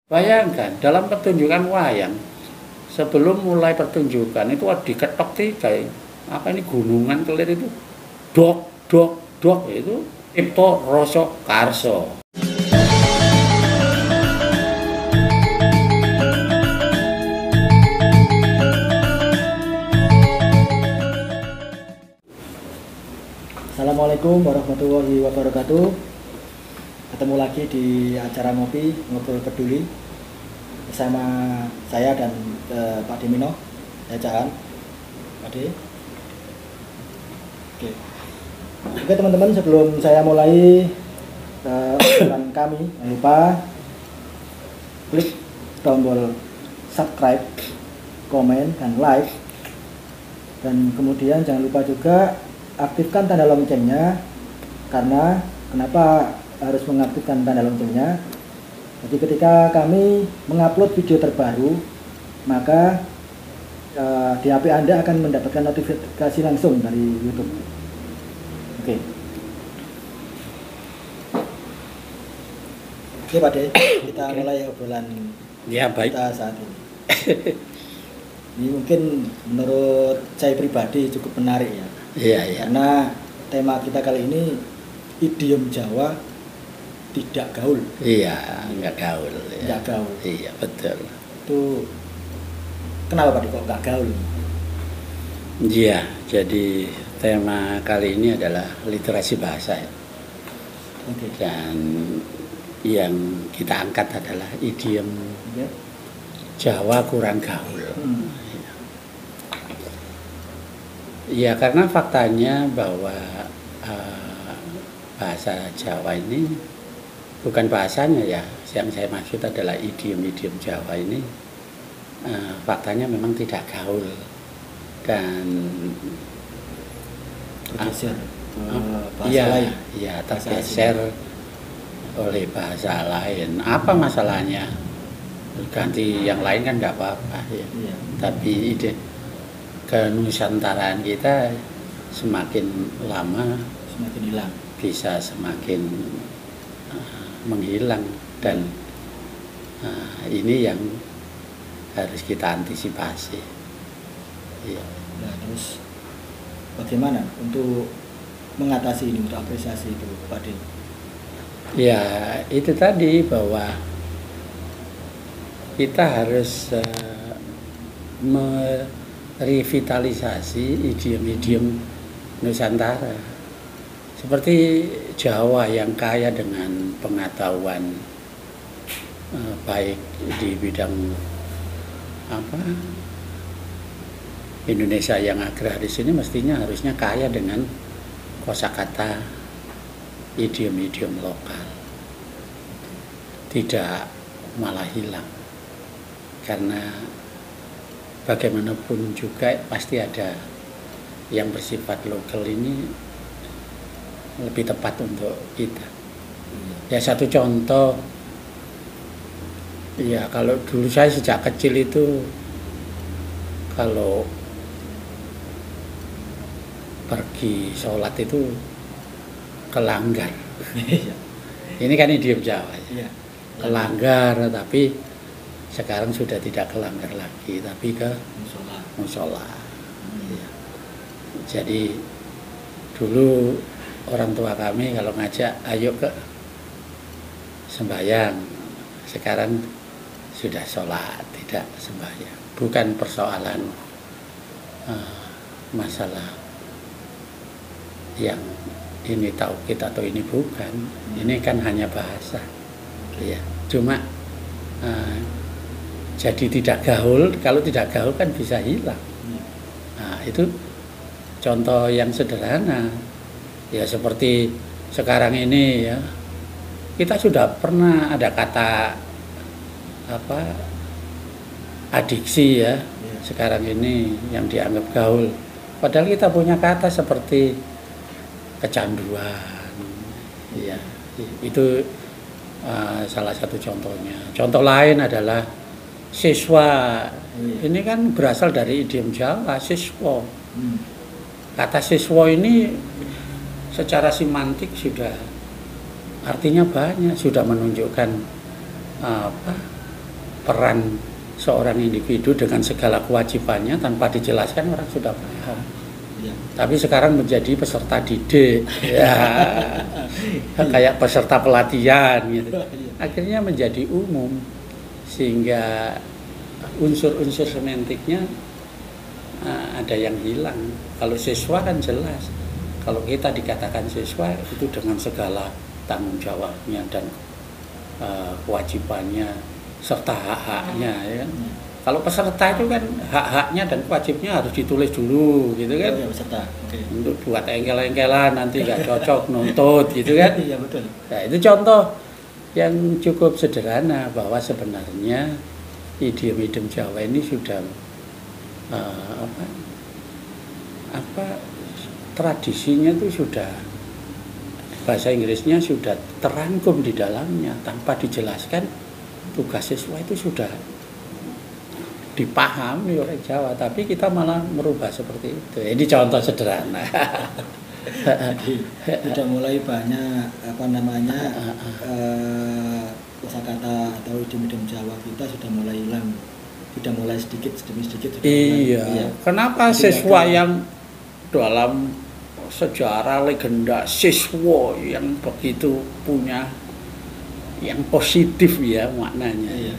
Bayangkan dalam pertunjukan wayang, sebelum mulai pertunjukan itu diketok tiga, apa ini gunungan kelir itu, dok dok dok, itu Cipto Rasa Karsa. Assalamualaikum warahmatullahi wabarakatuh. Ketemu lagi di acara Ngobrol Peduli bersama saya dan Pak Dimino Ecahan. Pak D. Oke teman-teman, sebelum saya mulai obrolan kami, jangan lupa klik tombol subscribe, komen, dan like. Dan kemudian jangan lupa juga aktifkan tanda loncengnya. Karena kenapa harus mengaktifkan tanda loncengnya? Jadi ketika kami mengupload video terbaru, maka di HP Anda akan mendapatkan notifikasi langsung dari YouTube. Oke Pak De, kita mulai obrolan kita saat ini. Ini mungkin menurut saya pribadi cukup menarik ya. Iya. Karena tema kita kali ini idiom Jawa tidak gaul. Iya, nggak gaul. Nggak gaul. Iya, betul. Itu kenapa Pak kok nggak gaul? Iya, jadi tema kali ini adalah literasi bahasa ya. Oke. Dan yang kita angkat adalah idiom Jawa kurang gaul. Ya, karena faktanya bahwa bahasa Jawa ini bukan bahasanya ya, yang saya maksud adalah idiom-idiom Jawa ini faktanya memang tidak gaul dan tergeser bahasa lain. Iya, tergeser oleh bahasa lain. Apa masalahnya? Ganti yang lain kan nggak apa-apa ya. Iya. Tapi ide kenusantaraan kita semakin lama semakin hilang, bisa semakin menghilang, dan ini yang harus kita antisipasi. Ya. Nah, terus bagaimana untuk mengatasi ini, untuk apresiasi itu Pak Din? Ya, itu tadi bahwa kita harus merevitalisasi idiom-idiom Nusantara seperti Jawa yang kaya dengan pengetahuan baik di bidang Indonesia yang agraris ini mestinya harusnya kaya dengan kosakata idiom-idiom lokal, tidak malah hilang. Karena bagaimanapun juga pasti ada yang bersifat lokal ini lebih tepat untuk kita. Ya, satu contoh, ya kalau dulu saya sejak kecil itu kalau pergi sholat itu ke Langgar. Ini kan idiom Jawa ya. Ke Langgar, tapi sekarang sudah tidak ke Langgar lagi, tapi ke musola. Ya. Jadi dulu orang tua kami kalau ngajak, ayo ke sembahyang. Sekarang sudah sholat, tidak sembahyang. Bukan persoalan masalah yang ini tauhid atau ini bukan. Ini kan hanya bahasa. Ya. Cuma jadi tidak gaul. Kalau tidak gaul kan bisa hilang. Nah, itu contoh yang sederhana. Ya seperti sekarang ini ya, kita sudah pernah ada kata adiksi ya. Sekarang ini yang dianggap gaul. Padahal kita punya kata seperti kecanduan. Ya, itu salah satu contohnya. Contoh lain adalah siswa. Ini kan berasal dari idiom Jawa, siswa. Kata siswa ini secara semantik sudah artinya banyak, sudah menunjukkan peran seorang individu dengan segala kewajibannya tanpa dijelaskan orang sudah paham. Ya. Tapi sekarang menjadi peserta didik, ya, kayak peserta pelatihan gitu. Akhirnya menjadi umum sehingga unsur-unsur semantiknya ada yang hilang. Kalau siswa kan jelas. Kalau kita dikatakan siswa itu dengan segala tanggung jawabnya dan kewajibannya serta hak-haknya, ya kan? Kalau peserta itu kan hak-haknya dan wajibnya harus ditulis dulu, gitu kan? Ya, peserta. Okay. Untuk buat engkel-engkelan nanti nggak cocok nuntut, gitu kan? Iya betul. Nah, itu contoh yang cukup sederhana bahwa sebenarnya idiom-idiom Jawa ini sudah tradisinya itu sudah, bahasa Inggrisnya sudah terangkum di dalamnya tanpa dijelaskan. Tugas siswa itu sudah dipahami oleh Jawa, tapi kita malah merubah seperti itu. Ini contoh sederhana. Jadi sudah mulai banyak kosakata atau idiom-idiom Jawa kita sudah mulai hilang, sudah mulai sedikit demi sedikit. Iya. Mulai, kenapa siswa yang dalam sejarah legenda siswa yang begitu punya yang positif ya maknanya. Iya.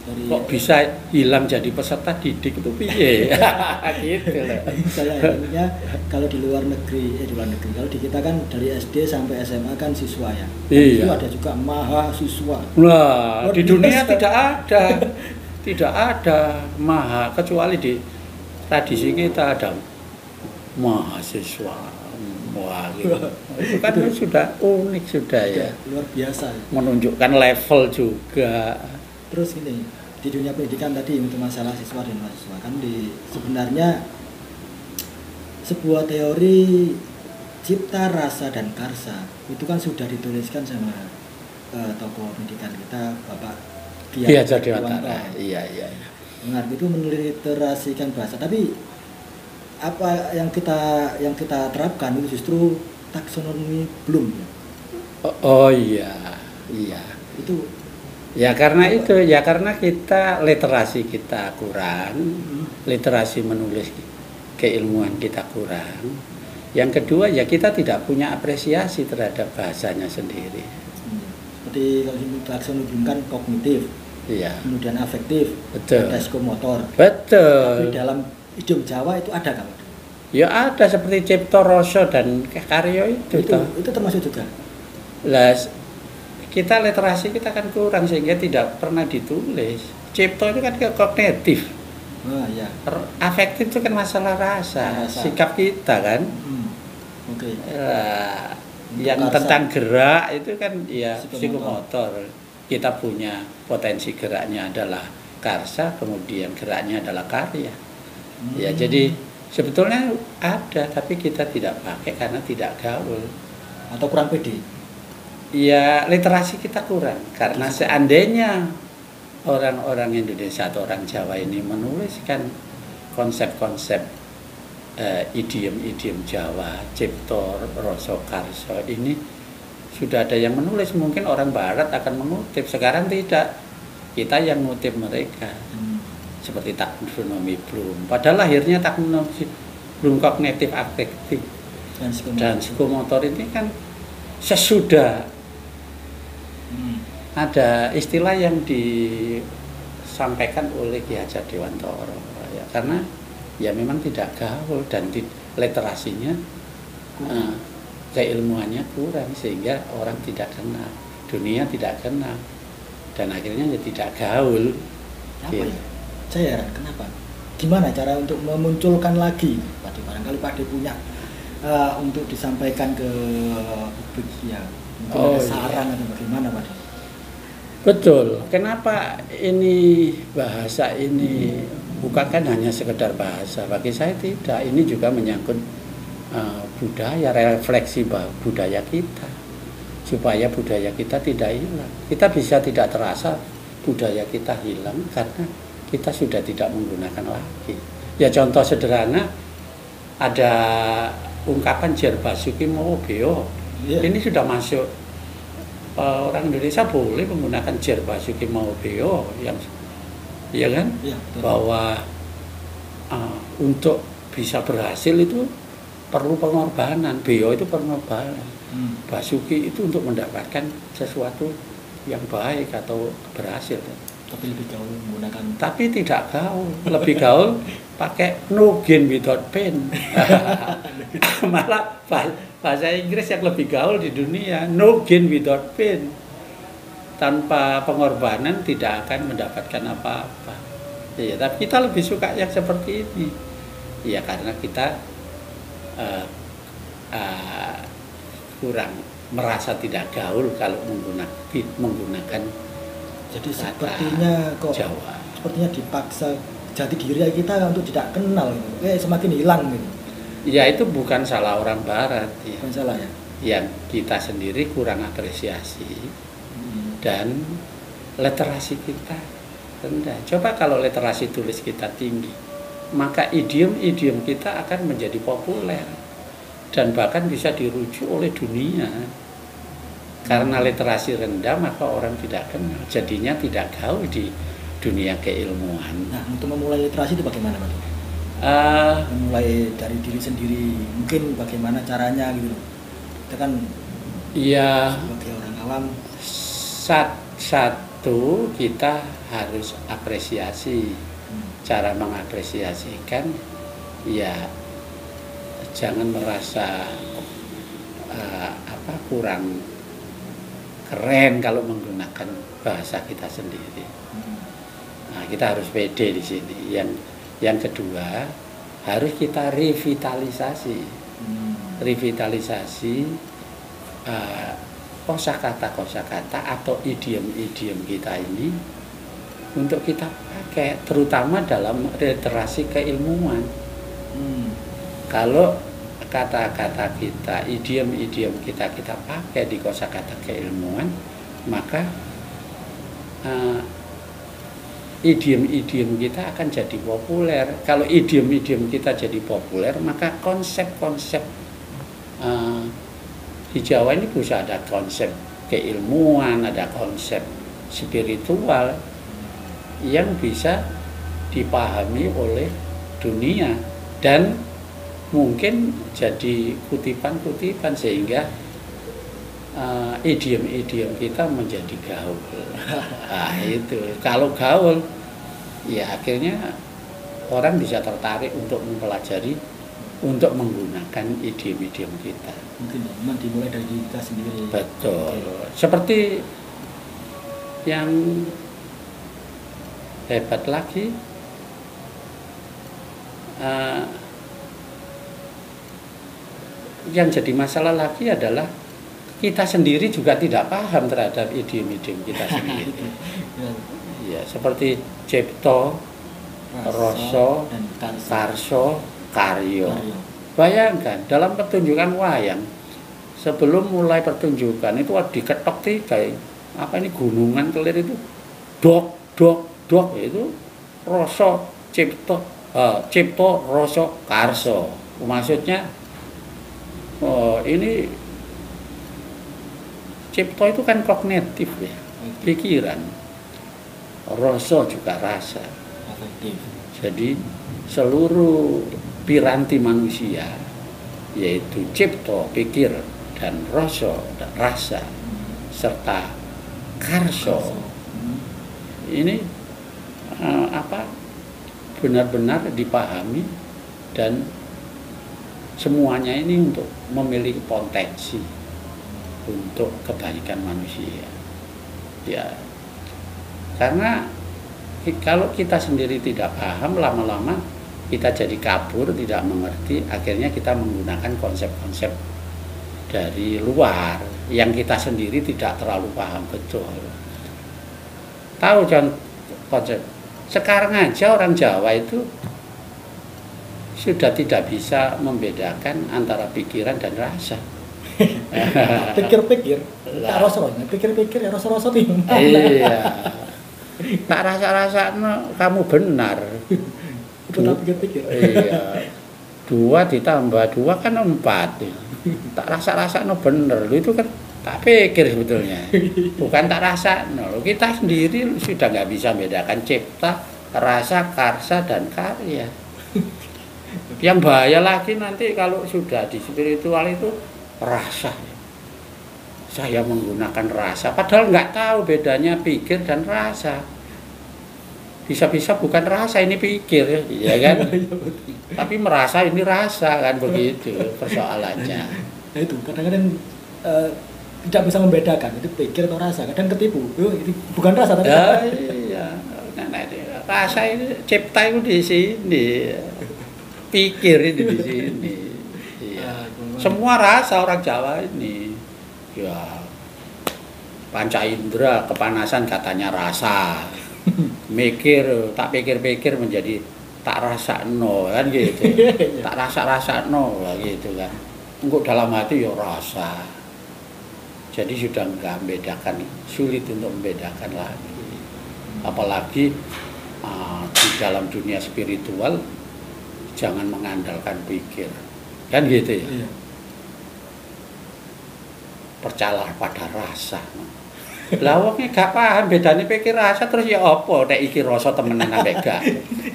Kok bisa hilang jadi peserta didik itu piye? Gitu loh. Misalnya kalau di luar negeri, kalau di kita kan dari SD sampai SMA kan siswa ya. Iya. Itu ada juga mahasiswa. Nah, di dunia tidak ada maha, kecuali di tradisi kita ada mahasiswa. Wah, gitu. Itu kan sudah unik sudah ya. Luar biasa. Menunjukkan level juga. Terus ini di dunia pendidikan tadi untuk masalah siswa dan mahasiswa kan sebenarnya sebuah teori cipta rasa dan karsa itu kan sudah dituliskan sama tokoh pendidikan kita Bapak Ki Hajar Dewantara. Iya. Mengerti itu meliterasikan bahasa, tapi apa yang kita terapkan itu justru taksonomi Bloom. Oh iya. Itu ya karena kita literasi kita kurang, literasi menulis keilmuan kita kurang. Yang kedua ya kita tidak punya apresiasi terhadap bahasanya sendiri. Seperti kalau taksonomi Bloom kan kognitif, iya. Kemudian afektif, betul. Ada psikomotor. Betul. Tapi dalam idiom Jawa itu ada kan? Ya ada seperti Cipto Rasa dan Karyo itu termasuk juga. Lah kita literasi kita kan kurang sehingga tidak pernah ditulis. Cipto itu kan kognitif. Oh iya. Afektif itu kan masalah rasa. Sikap kita kan. Oke. Yang karsa. Tentang gerak itu kan ya psikomotor. Kita punya potensi geraknya adalah karsa, kemudian geraknya adalah karya. Ya jadi sebetulnya ada, tapi kita tidak pakai karena tidak gaul atau kurang pede. Ya literasi kita kurang karena seandainya orang-orang Indonesia atau orang Jawa ini menuliskan konsep-konsep idiom-idiom Jawa, Cipto Rasa Karsa ini sudah ada yang menulis, mungkin orang Barat akan mengutip. Sekarang tidak, kita yang mengutip mereka. Seperti taksonomi Bloom. Padahal lahirnya taksonomi Bloom kognitif afektif dan psikomotor ini kan sesudah ada istilah yang disampaikan oleh Ki Hajar Dewantara ya, karena ya memang tidak gaul dan literasinya keilmuannya kurang sehingga orang tidak kenal, dunia tidak kenal dan akhirnya ya tidak gaul. Apa ya? Saya heran kenapa? Gimana cara untuk memunculkan lagi? Barangkali Pak De punya untuk disampaikan ke publik ya. Mungkin ada saran atau bagaimana Pak De? Betul. Kenapa ini bahasa ini bukan kan hanya sekedar bahasa? Bagi saya tidak. Ini juga menyangkut budaya, refleksi budaya kita. Supaya budaya kita tidak hilang. Kita bisa tidak terasa budaya kita hilang karena kita sudah tidak menggunakan lagi. Ya contoh sederhana, ada ungkapan Jer Basuki Mawa Beo. Ini sudah masuk, orang Indonesia boleh menggunakan Jer Basuki Mawa Beo yang ya kan? Ya, bahwa untuk bisa berhasil itu perlu pengorbanan. Beliau itu pengorbanan. Basuki itu untuk mendapatkan sesuatu yang baik atau berhasil. Tapi lebih gaul menggunakan. Tapi tidak gaul, lebih gaul pakai no gain without pain. Malah bahasa Inggris yang lebih gaul di dunia, no gain without pain. Tanpa pengorbanan tidak akan mendapatkan apa-apa. Iya, tapi kita lebih suka yang seperti ini. Iya, karena kita kurang merasa tidak gaul kalau menggunakan jadi sepertinya kok Jawa. Sepertinya dipaksa jati diri kita untuk tidak kenal gitu. Semakin hilang gitu. Ya itu bukan salah orang barat ya. Bukan salah ya. Yang kita sendiri kurang apresiasi dan literasi kita rendah. Coba kalau literasi tulis kita tinggi, maka idiom-idiom kita akan menjadi populer dan bahkan bisa dirujuk oleh dunia. Karena literasi rendah maka orang tidak kenal, jadinya tidak gaul di dunia keilmuan. Nah, untuk memulai literasi itu bagaimana, Pak? Memulai dari diri sendiri, mungkin bagaimana caranya gitu. Kita kan ya sebagai orang awam. Satu kita harus apresiasi. Cara mengapresiasikan ya jangan merasa kurang keren kalau menggunakan bahasa kita sendiri. Nah, kita harus pede di sini. Yang kedua harus kita revitalisasi, kosakata atau idiom-idiom kita ini untuk kita pakai, terutama dalam literasi keilmuan. Kalau kata-kata kita, idiom-idiom kita pakai di kosakata keilmuan, maka idiom-idiom kita akan jadi populer. Kalau idiom-idiom kita jadi populer, maka konsep-konsep di Jawa ini bisa ada konsep keilmuan, ada konsep spiritual yang bisa dipahami oleh dunia dan mungkin jadi kutipan-kutipan sehingga idiom-idiom kita menjadi gaul. Nah, itu kalau gaul ya akhirnya orang bisa tertarik untuk mempelajari, untuk menggunakan idiom-idiom kita. Mungkin memang dimulai dari kita sendiri. Betul. Seperti yang hebat lagi, yang jadi masalah lagi adalah kita sendiri juga tidak paham terhadap idiom-idiom kita sendiri. Ya, seperti Cipto, Rasa, Karso, Karyo. Bayangkan dalam pertunjukan wayang, sebelum mulai pertunjukan itu diketok tiga, apa ini gunungan kelir itu, dok, itu Rasa, Cipto, Rasa, Karso. Maksudnya ini Cipto itu kan kognitif ya, pikiran. Rasa juga rasa. Jadi seluruh piranti manusia yaitu Cipto, pikir, dan Rasa, rasa, serta Karso ini benar-benar dipahami dan semuanya ini untuk memiliki potensi untuk kebaikan manusia. Ya, karena kalau kita sendiri tidak paham, lama-lama kita jadi kabur, tidak mengerti, akhirnya kita menggunakan konsep-konsep dari luar yang kita sendiri tidak terlalu paham betul. Tahu kan konsep? Sekarang aja orang Jawa itu sudah tidak bisa membedakan antara pikiran dan rasa. Pikir-pikir, tak rasa-rasa, pikir-pikir ya rasa-rasa nih. Iya. Tak rasa-rasa kamu benar. Itu tak pikir-pikir. Iya. 2 ditambah 2 kan 4. Tak rasa-rasa benar. Itu kan tak pikir sebetulnya. Bukan tak rasa. Kita sendiri sudah nggak bisa membedakan cipta, rasa, karsa, dan karya. Yang bahaya lagi nanti kalau sudah di spiritual itu rasa. Saya menggunakan rasa, padahal nggak tahu bedanya pikir dan rasa. Bisa-bisa bukan rasa, ini pikir, ya kan? Tapi merasa ini rasa, kan begitu persoalannya. Nah itu kadang-kadang tidak bisa membedakan itu pikir atau rasa. Kadang ketipu, itu bukan rasa tapi iya. Rasa ini cipta itu di sini, pikir ini di sini. Iya. Semua rasa orang Jawa ini, ya panca indera kepanasan katanya rasa, mikir tak pikir-pikir menjadi tak rasa no kan gitu, tak rasa no lah gitu kan. Engkau dalam hati ya rasa. Jadi sudah enggak membedakan, sulit untuk membedakan lagi. Apalagi di dalam dunia spiritual jangan mengandalkan pikir, kan gitu ya. Iya. Percayalah pada rasa. Lah wong gak paham bedane pikir rasa terus ya apa nek iki rasa temenan ambek gak.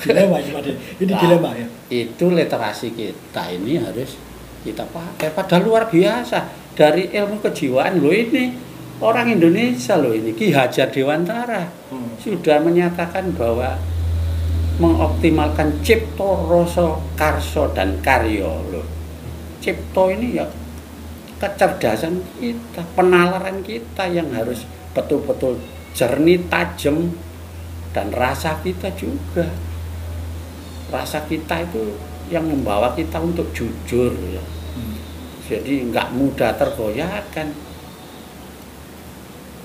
Dilema ini dilema ya. Itu literasi kita ini harus kita pakai, padahal luar biasa dari ilmu kejiwaan loh ini orang Indonesia loh ini Ki Hajar Dewantara sudah menyatakan bahwa mengoptimalkan cipto, rasa, karso dan karyo loh. Cipto ini ya kecerdasan kita, penalaran kita yang harus betul-betul jernih, tajam, dan rasa kita juga. Rasa kita itu yang membawa kita untuk jujur ya. Jadi nggak mudah tergoyahkan.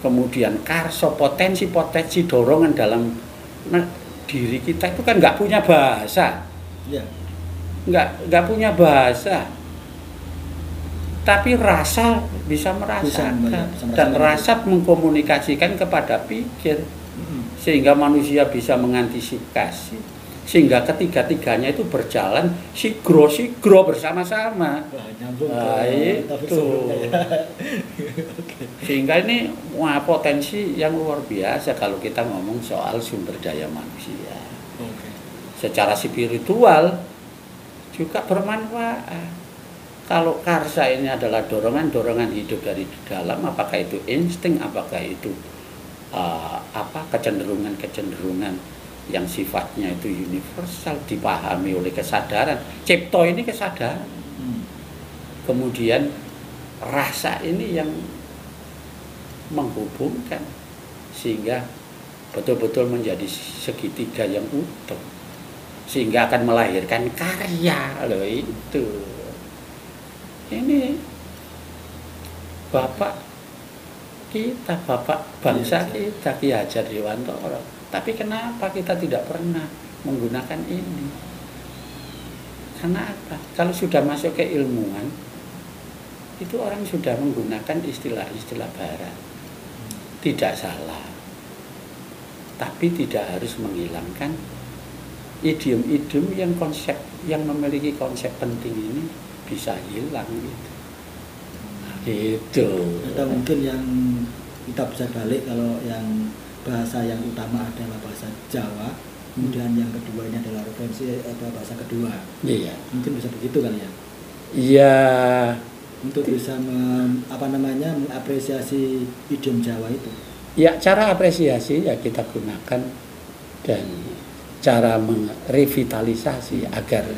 Kemudian karso, potensi-potensi dorongan dalam diri kita itu kan nggak punya bahasa, ya. nggak punya bahasa, tapi rasa bisa merasakan dan rasa mengkomunikasikan kepada pikir, sehingga manusia bisa mengantisipasi, sehingga ketiga-tiganya itu berjalan sigro bersama-sama. Itu sehingga ini potensi yang luar biasa kalau kita ngomong soal sumber daya manusia. Secara spiritual juga bermanfaat. Kalau karsa ini adalah dorongan hidup dari dalam, apakah itu insting, apakah itu kecenderungan yang sifatnya itu universal, dipahami oleh kesadaran. Cipto ini kesadaran. Kemudian rasa ini yang menghubungkan sehingga betul-betul menjadi segitiga yang utuh, sehingga akan melahirkan karya loh itu. Ini bapak kita, bapak bangsa kita Ki Hajar Dewantara. Tapi kenapa kita tidak pernah menggunakan ini? Karena apa? Kalau sudah masuk ke ilmuwan, itu orang sudah menggunakan istilah-istilah barat. Tidak salah. Tapi tidak harus menghilangkan idiom-idiom yang memiliki konsep penting ini bisa hilang gitu. Gitu. Atau mungkin yang kita bisa balik kalau yang bahasa yang utama adalah bahasa Jawa, kemudian yang kedua ini adalah referensi atau bahasa kedua. Iya. Mungkin bisa begitu kali ya. Iya. Untuk bisa mengapresiasi idiom Jawa itu. Ya, cara apresiasi ya kita gunakan dan cara merevitalisasi agar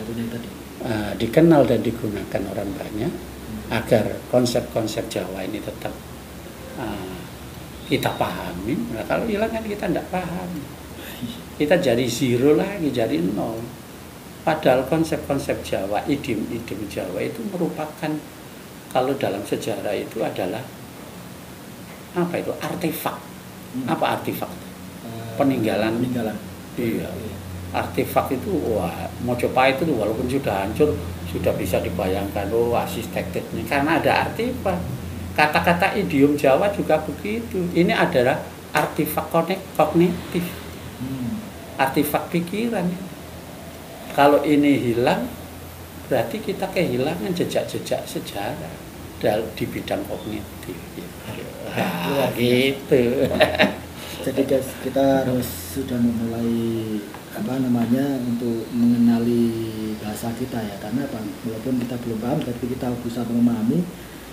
dikenal dan digunakan orang banyak, agar konsep-konsep Jawa ini tetap kita pahami. Nah, kalau hilang kan kita tidak paham. Kita jadi zero lagi, jadi nol. Padahal konsep-konsep Jawa, idiom-idiom Jawa itu merupakan, kalau dalam sejarah itu adalah apa itu? Artefak. Apa artefak? Peninggalan. Iya. Artefak itu Mojopahit itu walaupun sudah hancur sudah bisa dibayangkan arsitekturnya karena ada artefak. Kata-kata idiom Jawa juga begitu. Ini adalah artefak kognitif. Artefak pikiran. Kalau ini hilang, berarti kita kehilangan jejak-jejak sejarah di bidang kognitif. Gitu. Jadi guys, kita harus sudah memulai untuk mengenali bahasa kita ya, karena apa? Walaupun kita belum paham, tapi kita berusaha memahami.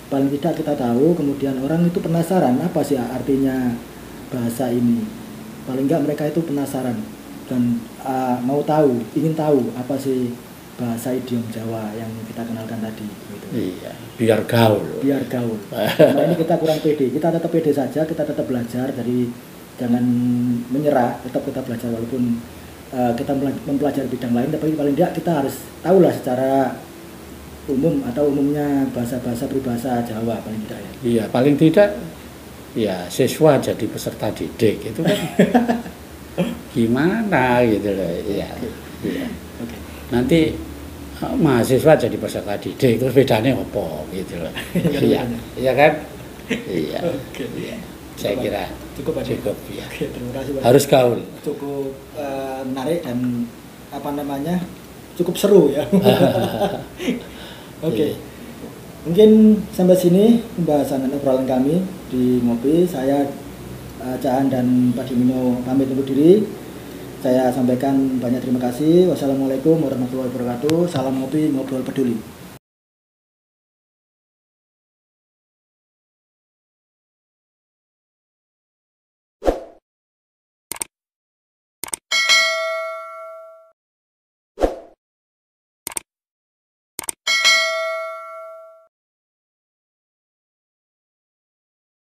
Paling tidak kita tahu, kemudian orang itu penasaran apa sih artinya bahasa ini. Paling enggak mereka itu penasaran dan mau tahu, ingin tahu apa sih bahasa idiom Jawa yang kita kenalkan tadi gitu. Iya, biar gaul. Nah, ini kita kurang pede, kita tetap pede saja, kita tetap belajar, jadi jangan menyerah, tetap kita belajar walaupun kita mempelajari bidang lain, tapi paling tidak kita harus tahulah secara umum atau umumnya bahasa-bahasa peribahasa Jawa paling tidak ya. Iya, paling tidak ya siswa jadi peserta didik itu kan gimana gitu loh. Iya. Iya. Oke. Nanti mahasiswa jadi peserta didik terus bedanya apa gitu loh. Iya. Iya kan? Iya. Oke. Iya. Saya kira cukup ya. Oke, terima kasih Pak. Harus gaul. Cukup menarik dan cukup seru ya. Oke. Mungkin sampai sini pembahasan obrolan kami di Ngopi. Saya Caan dan Pak Dimino pamit undur diri. Saya sampaikan banyak terima kasih. Wassalamualaikum warahmatullahi wabarakatuh. Salam Ngopi, ngobrol peduli.